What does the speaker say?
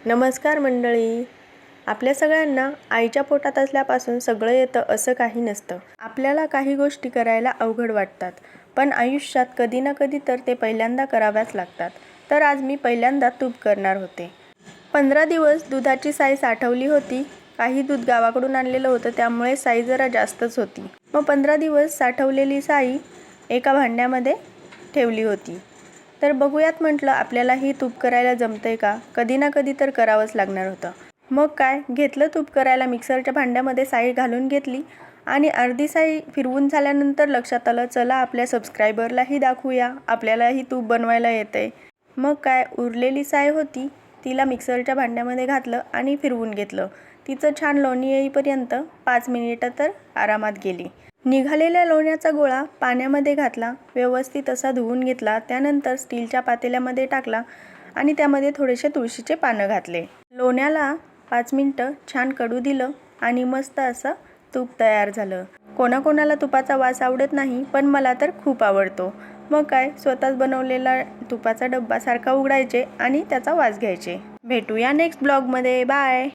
नमस्कार मंडळी. आपल्या सगळ्यांना आईच्या पोटात असल्यापासून सगळं येतं असं काही नसतं. आपल्याला काही गोष्टी करायला अवघड वाटतात, पण आयुष्यात कधी ना कधी तर ते पहिल्यांदा कराव्याच लागतात. तर आज मी पहिल्यांदा तूप करणार होते. 15 दिवस दुधाची साई साठवली होती. काही दूध गावाकडून आणलेलं होतं, त्यामुळे साई जरा जास्तच होती. मग 15 दिवस साठवलेली साई एका भांड्यामध्ये ठेवली होती. तर बघूयात म्हटलं आपल्यालाही तूप करायला जमतंय का. कधी ना कधी तर करावंच लागणार होतं. मग काय घेतलं तूप करायला. मिक्सरच्या भांड्यामध्ये साई घालून घेतली आणि अर्धी साई फिरवून झाल्यानंतर लक्षात आलं, चला आपल्या सबस्क्रायबरलाही दाखवूया, आपल्यालाही तूप बनवायला येतंय. मग काय उरलेली साई होती तिला मिक्सरच्या भांड्यामध्ये घातलं आणि फिरवून घेतलं. तिचं छान लोणी येईपर्यंत 5 मिनिटं तर आरामात गेली. निघालेल्या लोण्याचा गोळा पाण्यामध्ये घातला, व्यवस्थित असा धुवून घेतला. त्यानंतर स्टीलच्या पातेल्यामध्ये टाकला आणि त्यामध्ये थोडेसे तुळशीचे पानं घातले. लोण्याला 5 मिनिटं छान कडू दिलं आणि मस्त असं तूप तयार झालं. कोणाकोणाला तुपाचा वास आवडत नाही, पण मला तर खूप आवडतो. मग काय स्वतःच बनवलेला तुपाचा डब्बा सारखा उघडायचे आणि त्याचा वास घ्यायचे. भेटूया नेक्स्ट ब्लॉगमध्ये. बाय.